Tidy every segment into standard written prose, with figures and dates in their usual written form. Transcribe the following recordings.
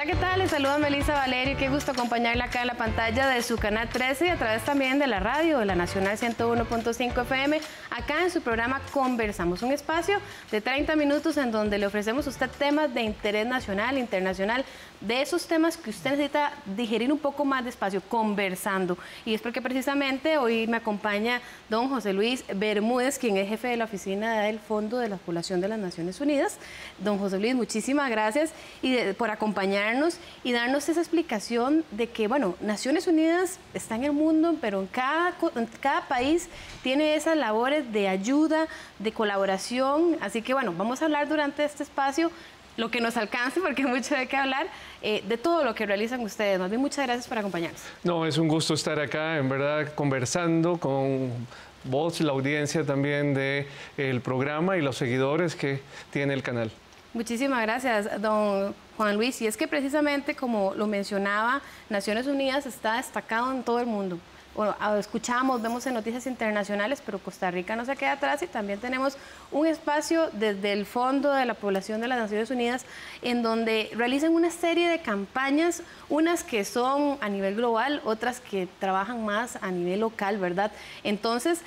Hola, ¿qué tal? Les saluda Melissa Valerio. Qué gusto acompañarla acá en la pantalla de su canal 13 y a través también de la radio, de la Nacional 101.5 FM, acá en su programa Conversamos, un espacio de 30 minutos en donde le ofrecemos a usted temas de interés nacional, internacional, de esos temas que usted necesita digerir un poco más despacio, conversando. Y es porque precisamente hoy me acompaña don José Luis Bermúdez, quien es jefe de la oficina del Fondo de la Población de las Naciones Unidas. Don José Luis, muchísimas gracias por acompañarnos y darnos esa explicación de que, bueno, Naciones Unidas está en el mundo, pero en cada país tiene esas labores de ayuda, de colaboración. Así que, bueno, vamos a hablar durante este espacio lo que nos alcance, porque hay mucho de qué hablar, de todo lo que realizan ustedes. Más bien, muchas gracias por acompañarnos. No, es un gusto estar acá, en verdad, conversando con vos, la audiencia también del programa y los seguidores que tiene el canal. Muchísimas gracias, don Juan Luis. Y es que precisamente, como lo mencionaba, Naciones Unidas está destacado en todo el mundo. Bueno, escuchamos, vemos en noticias internacionales, pero Costa Rica no se queda atrás y también tenemos un espacio desde el Fondo de la Población de las Naciones Unidas en donde realizan una serie de campañas, unas que son a nivel global, otras que trabajan más a nivel local, ¿verdad? Entonces,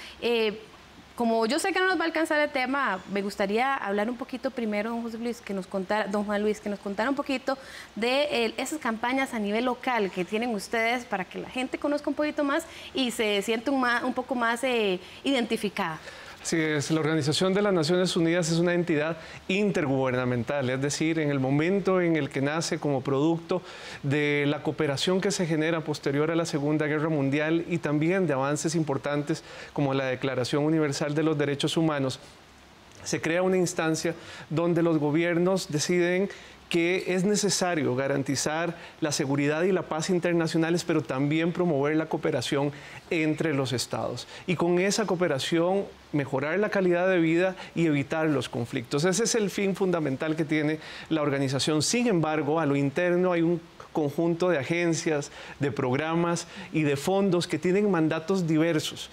como yo sé que no nos va a alcanzar el tema, me gustaría hablar un poquito primero, don Juan Luis, que nos contara un poquito de esas campañas a nivel local que tienen ustedes para que la gente conozca un poquito más y se sienta un poco más identificada. Sí, la Organización de las Naciones Unidas es una entidad intergubernamental, es decir, en el momento en el que nace como producto de la cooperación que se genera posterior a la Segunda Guerra Mundial y también de avances importantes como la Declaración Universal de los Derechos Humanos, se crea una instancia donde los gobiernos deciden que es necesario garantizar la seguridad y la paz internacionales, pero también promover la cooperación entre los estados. Y con esa cooperación mejorar la calidad de vida y evitar los conflictos. Ese es el fin fundamental que tiene la organización. Sin embargo, a lo interno hay un conjunto de agencias, de programas y de fondos que tienen mandatos diversos,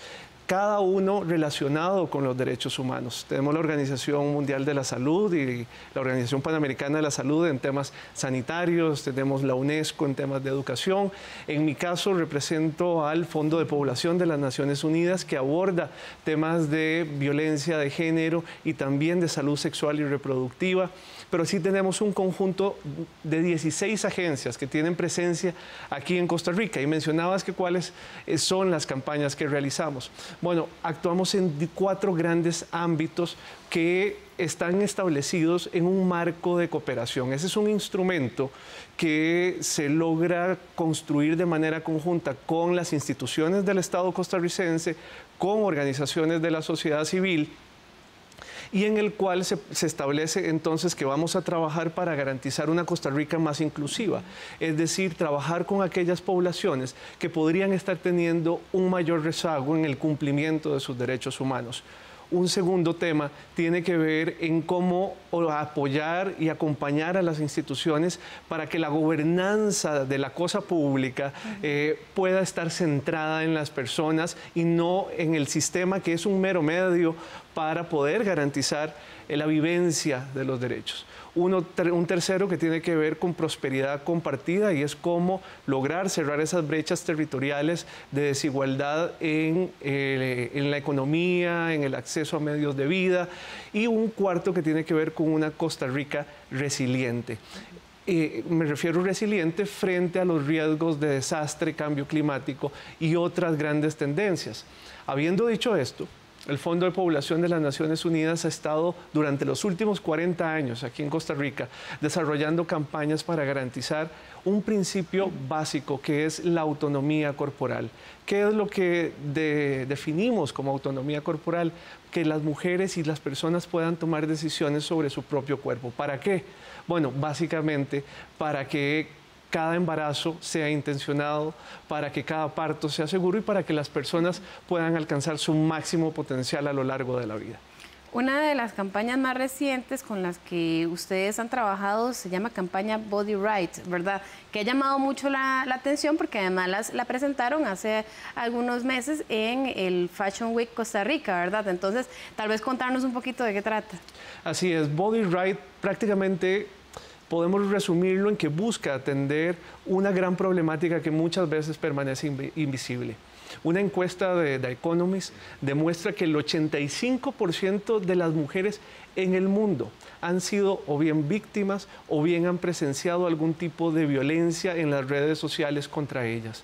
cada uno relacionado con los derechos humanos. Tenemos la Organización Mundial de la Salud y la Organización Panamericana de la Salud en temas sanitarios, tenemos la UNESCO en temas de educación. En mi caso represento al Fondo de Población de las Naciones Unidas, que aborda temas de violencia de género y también de salud sexual y reproductiva. Pero sí tenemos un conjunto de 16 agencias que tienen presencia aquí en Costa Rica. Y mencionabas que cuáles son las campañas que realizamos. Bueno, actuamos en 4 grandes ámbitos que están establecidos en un marco de cooperación. Ese es un instrumento que se logra construir de manera conjunta con las instituciones del Estado costarricense, con organizaciones de la sociedad civil, y en el cual se establece entonces que vamos a trabajar para garantizar una Costa Rica más inclusiva, es decir, trabajar con aquellas poblaciones que podrían estar teniendo un mayor rezago en el cumplimiento de sus derechos humanos. Un segundo tema tiene que ver en cómo apoyar y acompañar a las instituciones para que la gobernanza de la cosa pública pueda estar centrada en las personas y no en el sistema, que es un mero medio para poder garantizar la vivencia de los derechos. Un tercero que tiene que ver con prosperidad compartida y es cómo lograr cerrar esas brechas territoriales de desigualdad en la economía, en el acceso a medios de vida. Y un cuarto que tiene que ver con una Costa Rica resiliente. Me refiero resiliente frente a los riesgos de desastre, cambio climático y otras grandes tendencias. Habiendo dicho esto, el Fondo de Población de las Naciones Unidas ha estado durante los últimos 40 años aquí en Costa Rica desarrollando campañas para garantizar un principio básico que es la autonomía corporal. ¿Qué es lo que definimos como autonomía corporal? Que las mujeres y las personas puedan tomar decisiones sobre su propio cuerpo. ¿Para qué? Bueno, básicamente para que cada embarazo sea intencionado, para que cada parto sea seguro y para que las personas puedan alcanzar su máximo potencial a lo largo de la vida. Una de las campañas más recientes con las que ustedes han trabajado se llama campaña Body Right, ¿verdad? Que ha llamado mucho la atención porque además la presentaron hace algunos meses en el Fashion Week Costa Rica, ¿verdad? Entonces, tal vez contarnos un poquito de qué trata. Así es, Body Right prácticamente podemos resumirlo en que busca atender una gran problemática que muchas veces permanece invisible. Una encuesta de The Economist demuestra que el 85% de las mujeres en el mundo han sido o bien víctimas o bien han presenciado algún tipo de violencia en las redes sociales contra ellas.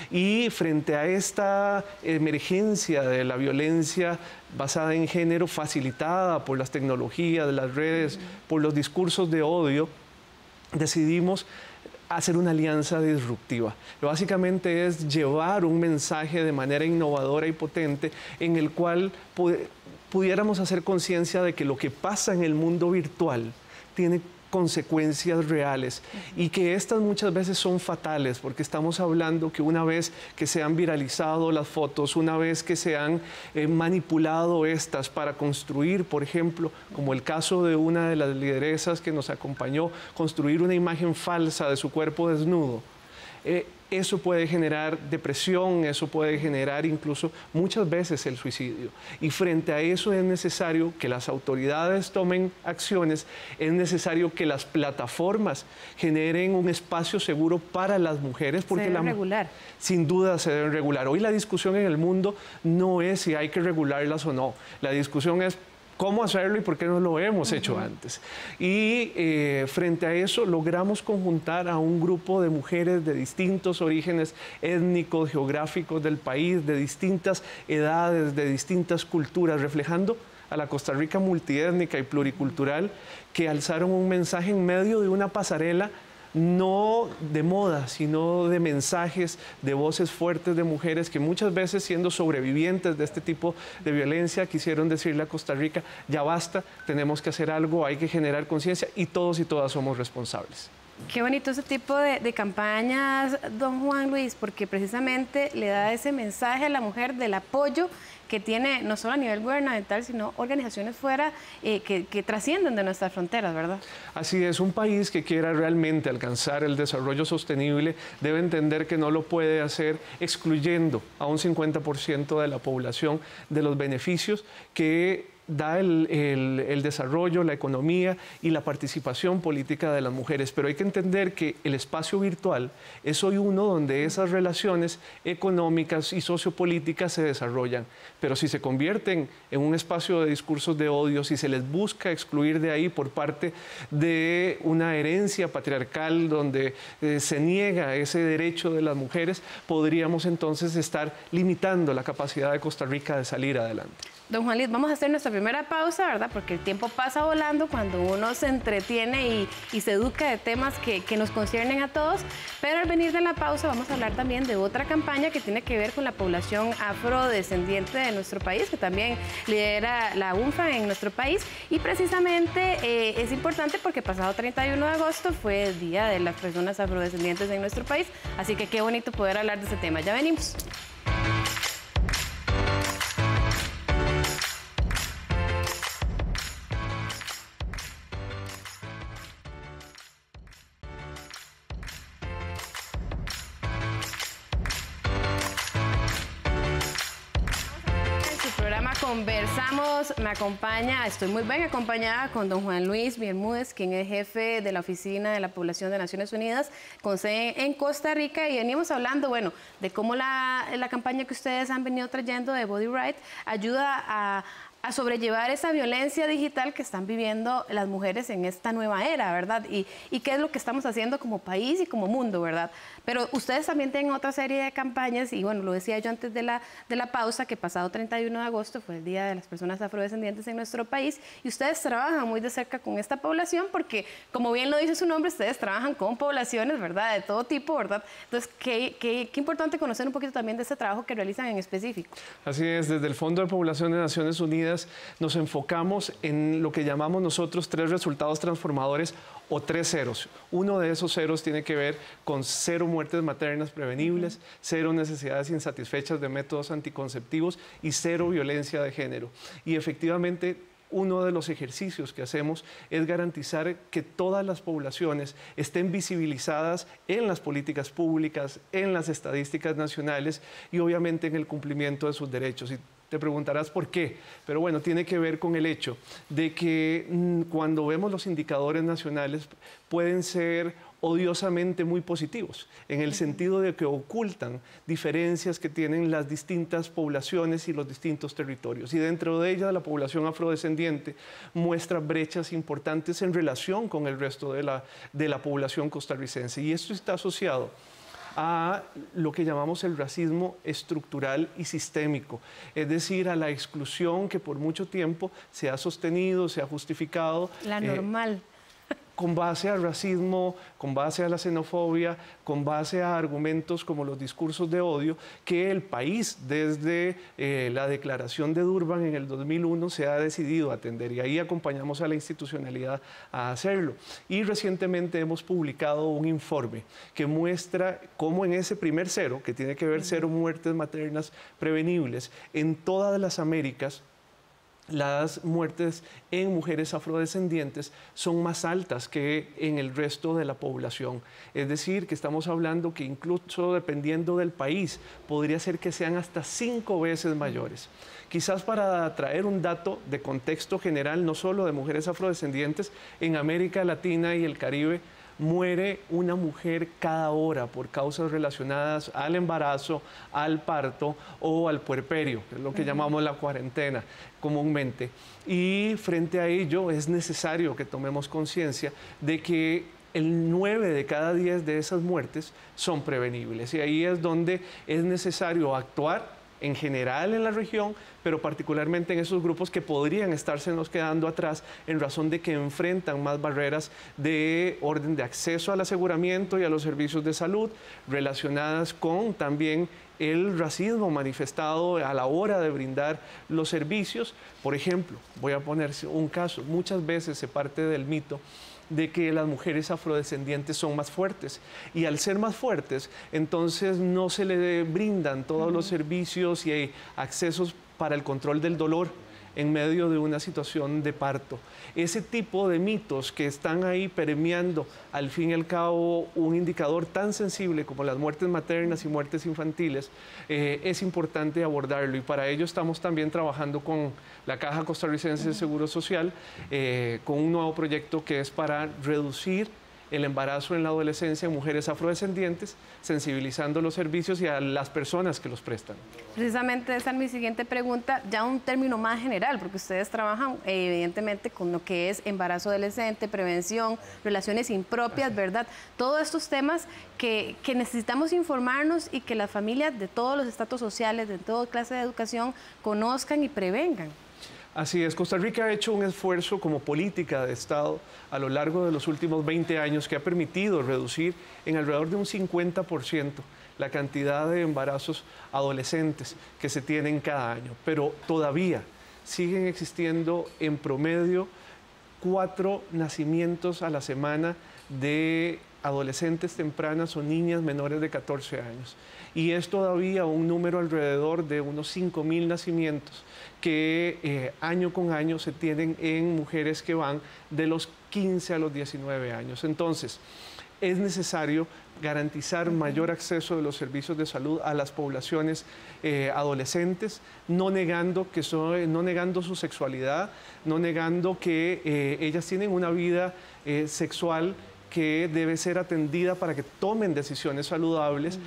Y frente a esta emergencia de la violencia basada en género, facilitada por las tecnologías, las redes, por los discursos de odio, decidimos hacer una alianza disruptiva. Básicamente es llevar un mensaje de manera innovadora y potente en el cual pudiéramos hacer conciencia de que lo que pasa en el mundo virtual tiene consecuencias reales y que estas muchas veces son fatales, porque estamos hablando que una vez que se han viralizado las fotos, una vez que se han manipulado estas para construir, por ejemplo, como el caso de una de las lideresas que nos acompañó, construir una imagen falsa de su cuerpo desnudo, eso puede generar depresión, eso puede generar incluso muchas veces el suicidio. Y frente a eso es necesario que las autoridades tomen acciones, es necesario que las plataformas generen un espacio seguro para las mujeres. Porque se deben regular. Sin duda se deben regular. Hoy la discusión en el mundo no es si hay que regularlas o no. La discusión es cómo hacerlo y por qué no lo hemos hecho antes. Y frente a eso logramos conjuntar a un grupo de mujeres de distintos orígenes étnicos, geográficos del país, de distintas edades, de distintas culturas, reflejando a la Costa Rica multiétnica y pluricultural, que alzaron un mensaje en medio de una pasarela no de moda, sino de mensajes, de voces fuertes de mujeres que muchas veces, siendo sobrevivientes de este tipo de violencia, quisieron decirle a Costa Rica: ya basta, tenemos que hacer algo, hay que generar conciencia y todos y todas somos responsables. Qué bonito ese tipo de campañas, don Juan Luis, porque precisamente le da ese mensaje a la mujer del apoyo que tiene no solo a nivel gubernamental, sino organizaciones fuera que trascienden de nuestras fronteras, ¿verdad? Así es, un país que quiera realmente alcanzar el desarrollo sostenible debe entender que no lo puede hacer excluyendo a un 50% de la población de los beneficios que da el desarrollo, la economía y la participación política de las mujeres. Pero hay que entender que el espacio virtual es hoy uno donde esas relaciones económicas y sociopolíticas se desarrollan. Pero si se convierten en un espacio de discursos de odio, si se les busca excluir de ahí por parte de una herencia patriarcal donde se niega ese derecho de las mujeres, podríamos entonces estar limitando la capacidad de Costa Rica de salir adelante. Don Juan Luis, vamos a hacer nuestra primera pausa, ¿verdad? Porque el tiempo pasa volando cuando uno se entretiene y se educa de temas que nos conciernen a todos. Pero al venir de la pausa vamos a hablar también de otra campaña que tiene que ver con la población afrodescendiente de nuestro país, que también lidera la UNFA en nuestro país. Y precisamente es importante porque pasado 31 de agosto fue el Día de las Personas Afrodescendientes en nuestro país. Así que qué bonito poder hablar de ese tema. Ya venimos. Conversamos, me acompaña, estoy muy bien acompañada con don Juan Luis Bermúdez, quien es jefe de la Oficina de la Población de Naciones Unidas, con sede en Costa Rica, y venimos hablando, bueno, de cómo la campaña que ustedes han venido trayendo de Body Right ayuda a sobrellevar esa violencia digital que están viviendo las mujeres en esta nueva era, ¿verdad? Y qué es lo que estamos haciendo como país y como mundo, ¿verdad? Pero ustedes también tienen otra serie de campañas y, bueno, lo decía yo antes de la pausa, que pasado 31 de agosto fue el Día de las Personas Afrodescendientes en nuestro país y ustedes trabajan muy de cerca con esta población porque, como bien lo dice su nombre, ustedes trabajan con poblaciones, ¿verdad? De todo tipo, ¿verdad? Entonces, qué importante conocer un poquito también de ese trabajo que realizan en específico. Así es, desde el Fondo de Población de Naciones Unidas nos enfocamos en lo que llamamos nosotros 3 resultados transformadores o 3 ceros. Uno de esos ceros tiene que ver con 0 muertes maternas prevenibles, 0 necesidades insatisfechas de métodos anticonceptivos y 0 violencia de género. Y efectivamente uno de los ejercicios que hacemos es garantizar que todas las poblaciones estén visibilizadas en las políticas públicas, en las estadísticas nacionales y obviamente en el cumplimiento de sus derechos. Y te preguntarás por qué, pero bueno, tiene que ver con el hecho de que cuando vemos los indicadores nacionales pueden ser odiosamente muy positivos, en el sentido de que ocultan diferencias que tienen las distintas poblaciones y los distintos territorios. Y dentro de ellas la población afrodescendiente muestra brechas importantes en relación con el resto de la población costarricense. Y esto está asociado a lo que llamamos el racismo estructural y sistémico, es decir, a la exclusión que por mucho tiempo se ha sostenido, se ha justificado. La normal. Con base al racismo, con base a la xenofobia, con base a argumentos como los discursos de odio, que el país desde la declaración de Durban en el 2001 se ha decidido atender, y ahí acompañamos a la institucionalidad a hacerlo. Y recientemente hemos publicado un informe que muestra cómo en ese primer cero, que tiene que ver 0 muertes maternas prevenibles, en todas las Américas, las muertes en mujeres afrodescendientes son más altas que en el resto de la población. Es decir, que estamos hablando que incluso dependiendo del país, podría ser que sean hasta 5 veces mayores. Quizás para traer un dato de contexto general, no solo de mujeres afrodescendientes, en América Latina y el Caribe, muere una mujer cada hora por causas relacionadas al embarazo, al parto o al puerperio, que es lo que llamamos la cuarentena comúnmente. Y frente a ello es necesario que tomemos conciencia de que el 9 de cada 10 de esas muertes son prevenibles. Y ahí es donde es necesario actuar en general en la región, pero particularmente en esos grupos que podrían estársenos quedando atrás en razón de que enfrentan más barreras de orden de acceso al aseguramiento y a los servicios de salud, relacionadas con también el racismo manifestado a la hora de brindar los servicios. Por ejemplo, voy a poner un caso, muchas veces se parte del mito de que las mujeres afrodescendientes son más fuertes, y al ser más fuertes, entonces no se le brindan todos los servicios y accesos para el control del dolor en medio de una situación de parto. Ese tipo de mitos que están ahí permeando, al fin y al cabo, un indicador tan sensible como las muertes maternas y muertes infantiles, es importante abordarlo, y para ello estamos también trabajando con la Caja Costarricense de Seguro Social, con un nuevo proyecto que es para reducir el embarazo en la adolescencia en mujeres afrodescendientes, sensibilizando los servicios y a las personas que los prestan. Precisamente esa es mi siguiente pregunta, ya un término más general, porque ustedes trabajan evidentemente con lo que es embarazo adolescente, prevención, relaciones impropias, ¿verdad? Todos estos temas que necesitamos informarnos y que las familias de todos los estratos sociales, de toda clase de educación, conozcan y prevengan. Así es, Costa Rica ha hecho un esfuerzo como política de Estado a lo largo de los últimos 20 años que ha permitido reducir en alrededor de un 50% la cantidad de embarazos adolescentes que se tienen cada año, pero todavía siguen existiendo en promedio 4 nacimientos a la semana de adolescentes tempranas o niñas menores de 14 años. Y es todavía un número alrededor de unos 5.000 nacimientos que año con año se tienen en mujeres que van de los 15 a los 19 años. Entonces, es necesario garantizar mayor acceso de los servicios de salud a las poblaciones adolescentes, no negando su sexualidad, no negando que ellas tienen una vida sexual que debe ser atendida para que tomen decisiones saludables,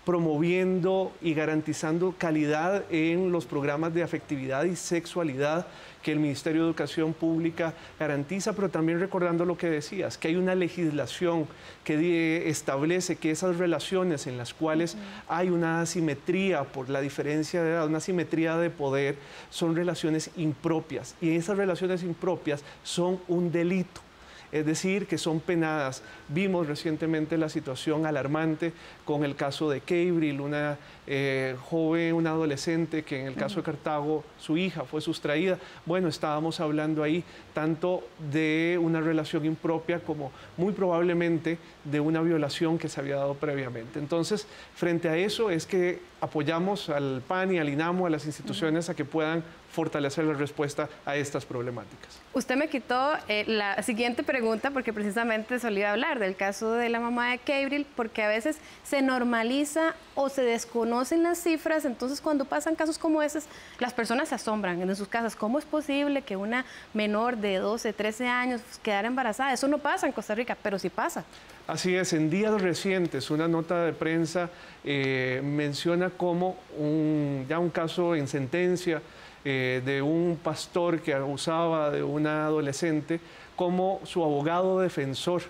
promoviendo y garantizando calidad en los programas de afectividad y sexualidad que el Ministerio de Educación Pública garantiza, pero también recordando lo que decías, que hay una legislación que establece que esas relaciones en las cuales hay una asimetría por la diferencia de edad, una asimetría de poder, son relaciones impropias, y esas relaciones impropias son un delito. es decir, que son penadas. Vimos recientemente la situación alarmante con el caso de Kevril, una joven, una adolescente que en el caso de Cartago, su hija fue sustraída. Bueno, estábamos hablando ahí tanto de una relación impropia como muy probablemente de una violación que se había dado previamente. Entonces, frente a eso es que apoyamos al PAN y al INAMO, a las instituciones, a que puedan fortalecer la respuesta a estas problemáticas. Usted me quitó la siguiente pregunta porque precisamente solía hablar del caso de la mamá de Kevril, porque a veces se normaliza o se desconocen las cifras, entonces cuando pasan casos como esos, las personas se asombran en sus casas. ¿Cómo es posible que una menor de 12, 13 años quedara embarazada? Eso no pasa en Costa Rica, pero sí pasa. Así es, en días recientes una nota de prensa menciona como ya un caso en sentencia de un pastor que abusaba de una adolescente, como su abogado defensor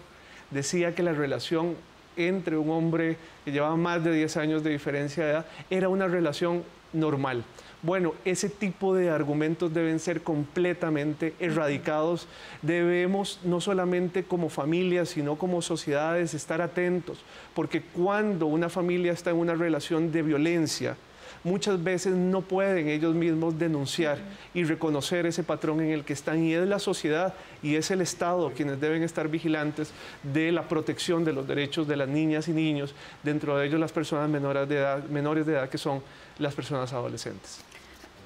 decía que la relación entre un hombre que llevaba más de 10 años de diferencia de edad era una relación normal. Bueno, ese tipo de argumentos deben ser completamente erradicados. Debemos, no solamente como familias, sino como sociedades, estar atentos, porque cuando una familia está en una relación de violencia, muchas veces no pueden ellos mismos denunciar y reconocer ese patrón en el que están, y es la sociedad y es el Estado quienes deben estar vigilantes de la protección de los derechos de las niñas y niños, dentro de ellos las personas menores de edad que son las personas adolescentes.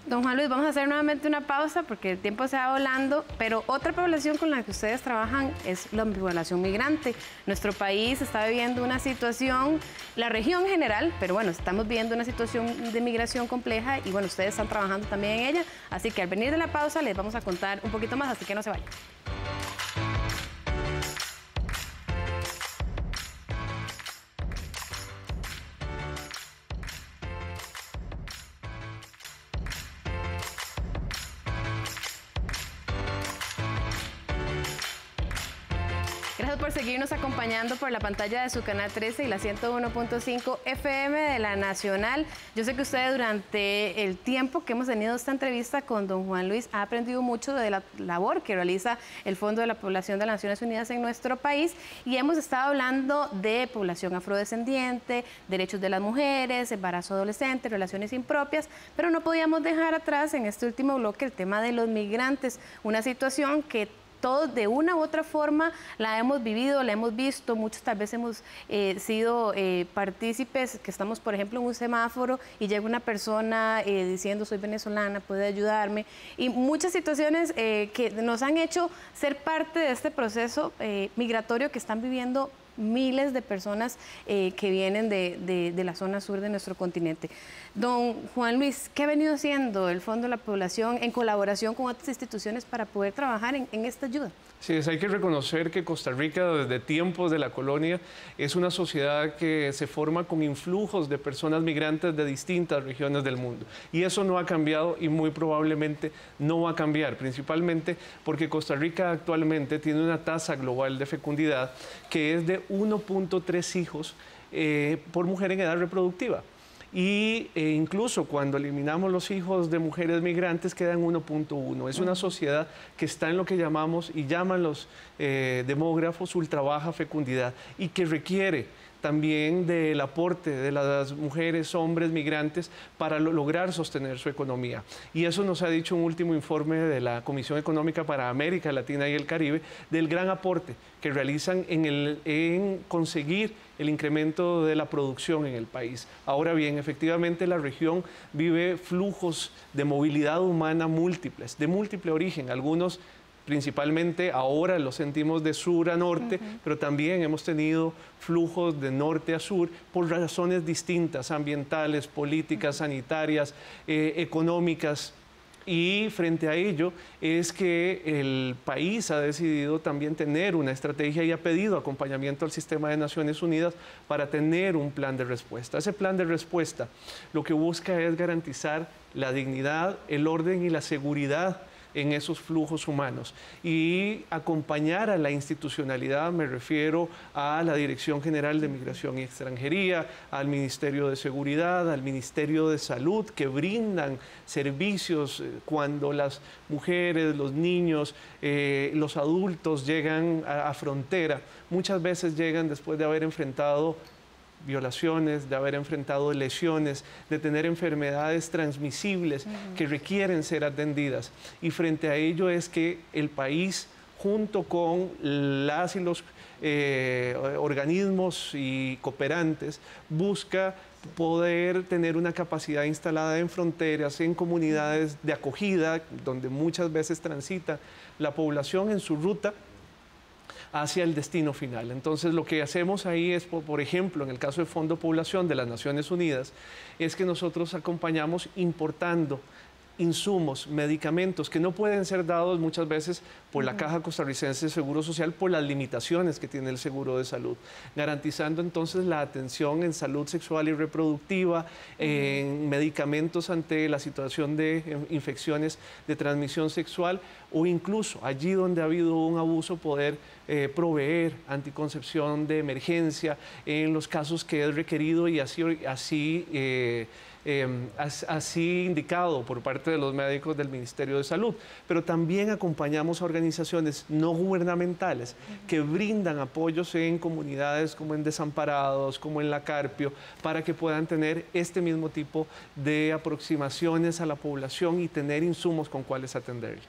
Don Juan Luis, vamos a hacer nuevamente una pausa porque el tiempo se va volando, pero otra población con la que ustedes trabajan es la población migrante. Nuestro país está viviendo una situación, la región en general, pero bueno, estamos viviendo una situación de migración compleja y bueno, ustedes están trabajando también en ella, así que al venir de la pausa les vamos a contar un poquito más, así que no se vayan. Gracias por seguirnos acompañando por la pantalla de su canal 13 y la 101.5 FM de la Nacional. Yo sé que usted durante el tiempo que hemos tenido esta entrevista con don Juan Luis ha aprendido mucho de la labor que realiza el Fondo de la Población de las Naciones Unidas en nuestro país y hemos estado hablando de población afrodescendiente, derechos de las mujeres, embarazo adolescente, relaciones impropias, pero no podíamos dejar atrás en este último bloque el tema de los migrantes, una situación que todos de una u otra forma la hemos vivido, la hemos visto, muchos tal vez hemos sido partícipes, que estamos por ejemplo en un semáforo y llega una persona diciendo soy venezolana, puede ayudarme, y muchas situaciones que nos han hecho ser parte de este proceso migratorio que están viviendo miles de personas que vienen de la zona sur de nuestro continente. Don Juan Luis, ¿qué ha venido haciendo el Fondo de la Población en colaboración con otras instituciones para poder trabajar en esta ayuda? Sí, hay que reconocer que Costa Rica desde tiempos de la colonia es una sociedad que se forma con influjos de personas migrantes de distintas regiones del mundo. Y eso no ha cambiado y muy probablemente no va a cambiar, principalmente porque Costa Rica actualmente tiene una tasa global de fecundidad que es de 1.3 hijos por mujer en edad reproductiva. Y incluso cuando eliminamos los hijos de mujeres migrantes quedan 1.1. Es una sociedad que está en lo que llamamos y llaman los demógrafos ultrabaja fecundidad y que requiere también del aporte de las mujeres, hombres migrantes para lograr sostener su economía. Y eso nos ha dicho un último informe de la Comisión Económica para América Latina y el Caribe, del gran aporte que realizan en conseguir el incremento de la producción en el país. Ahora bien, efectivamente la región vive flujos de movilidad humana múltiples, de múltiple origen, algunos principalmente ahora lo sentimos de sur a norte, pero también hemos tenido flujos de norte a sur por razones distintas, ambientales, políticas, sanitarias, económicas. Y frente a ello es que el país ha decidido también tener una estrategia y ha pedido acompañamiento al sistema de Naciones Unidas para tener un plan de respuesta. Ese plan de respuesta lo que busca es garantizar la dignidad, el orden y la seguridad en esos flujos humanos. Y acompañar a la institucionalidad, me refiero a la Dirección General de Migración y Extranjería, al Ministerio de Seguridad, al Ministerio de Salud, que brindan servicios cuando las mujeres, los niños, los adultos llegan a frontera. Muchas veces llegan después de haber enfrentado violaciones, de haber enfrentado lesiones, de tener enfermedades transmisibles que requieren ser atendidas. Y frente a ello es que el país, junto con las y los organismos y cooperantes, busca poder tener una capacidad instalada en fronteras, en comunidades de acogida, donde muchas veces transita la población en su ruta hacia el destino final. Entonces, lo que hacemos ahí es, por ejemplo, en el caso del Fondo Población de las Naciones Unidas, es que nosotros acompañamos importando insumos, medicamentos que no pueden ser dados muchas veces por la Caja Costarricense de Seguro Social por las limitaciones que tiene el seguro de salud, garantizando entonces la atención en salud sexual y reproductiva, en medicamentos ante la situación de infecciones de transmisión sexual o incluso allí donde ha habido un abuso poder proveer anticoncepción de emergencia en los casos que es requerido y así indicado por parte de los médicos del Ministerio de Salud, pero también acompañamos a organizaciones no gubernamentales que brindan apoyos en comunidades como en Desamparados, como en La Carpio, para que puedan tener este mismo tipo de aproximaciones a la población y tener insumos con cuales atenderle.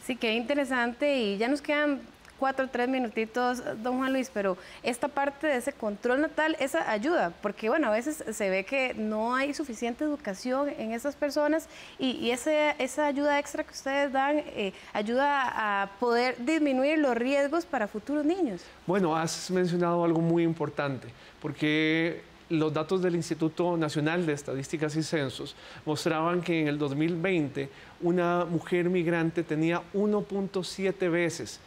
Sí, qué interesante, y ya nos quedan 4 o 3 minutitos, don Juan Luis, pero esta parte de ese control natal, esa ayuda, porque bueno, a veces se ve que no hay suficiente educación en esas personas y esa ayuda extra que ustedes dan ayuda a poder disminuir los riesgos para futuros niños. Bueno, has mencionado algo muy importante, porque los datos del Instituto Nacional de Estadísticas y Censos mostraban que en el 2020 una mujer migrante tenía 1.7 veces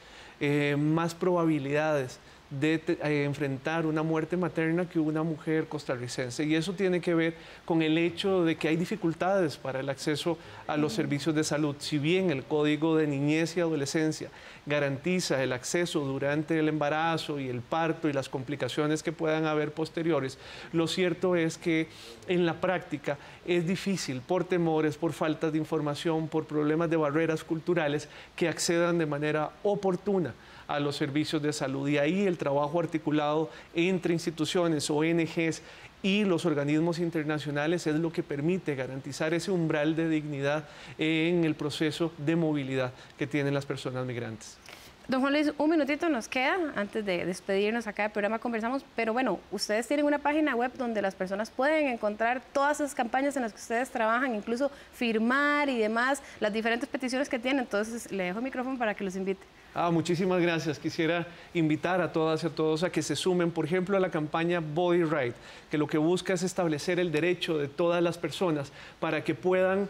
más probabilidades de enfrentar una muerte materna que una mujer costarricense. Y eso tiene que ver con el hecho de que hay dificultades para el acceso a los servicios de salud. Si bien el Código de Niñez y Adolescencia garantiza el acceso durante el embarazo y el parto y las complicaciones que puedan haber posteriores, lo cierto es que en la práctica es difícil por temores, por faltas de información, por problemas de barreras culturales que accedan de manera oportuna a los servicios de salud. Y ahí el trabajo articulado entre instituciones, ONGs y los organismos internacionales es lo que permite garantizar ese umbral de dignidad en el proceso de movilidad que tienen las personas migrantes. Don Juan Luis, un minutito nos queda antes de despedirnos acá del programa Conversamos, pero bueno, ustedes tienen una página web donde las personas pueden encontrar todas esas campañas en las que ustedes trabajan, incluso firmar y demás, las diferentes peticiones que tienen. Entonces, le dejo el micrófono para que los invite. Muchísimas gracias. Quisiera invitar a todas y a todos a que se sumen, por ejemplo, a la campaña Body Right, que lo que busca es establecer el derecho de todas las personas para que puedan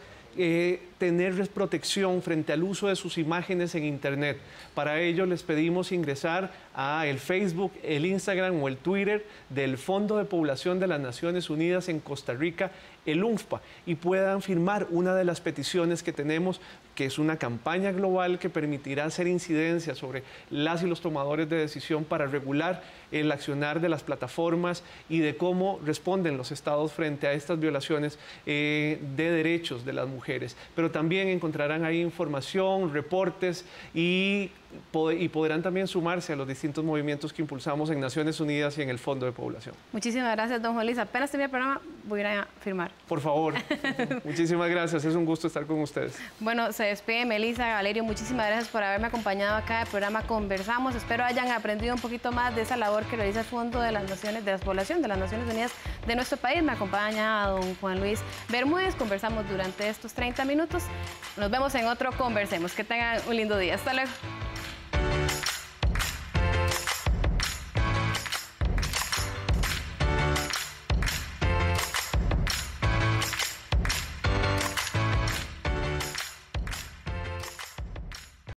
tener protección frente al uso de sus imágenes en Internet. Para ello les pedimos ingresar a el Facebook, el Instagram o el Twitter del Fondo de Población de las Naciones Unidas en Costa Rica, el UNFPA, y puedan firmar una de las peticiones que tenemos, que es una campaña global que permitirá hacer incidencia sobre las y los tomadores de decisión para regular el accionar de las plataformas y de cómo responden los estados frente a estas violaciones de derechos de las mujeres. Pero también encontrarán ahí información, reportes y podrán también sumarse a los distintos movimientos que impulsamos en Naciones Unidas y en el Fondo de Población. Muchísimas gracias, don Juan Luis. Apenas termine el programa, voy a ir a firmar. Por favor. Muchísimas gracias. Es un gusto estar con ustedes. Bueno, se despide Melissa, Valerio. Muchísimas gracias por haberme acompañado acá en el programa Conversamos. Espero hayan aprendido un poquito más de esa labor que realiza el Fondo de las Naciones, de la Población de las Naciones Unidas de nuestro país. Me acompaña don Juan Luis Bermúdez. Conversamos durante estos 30 minutos. Nos vemos en otro Conversemos. Que tengan un lindo día. Hasta luego.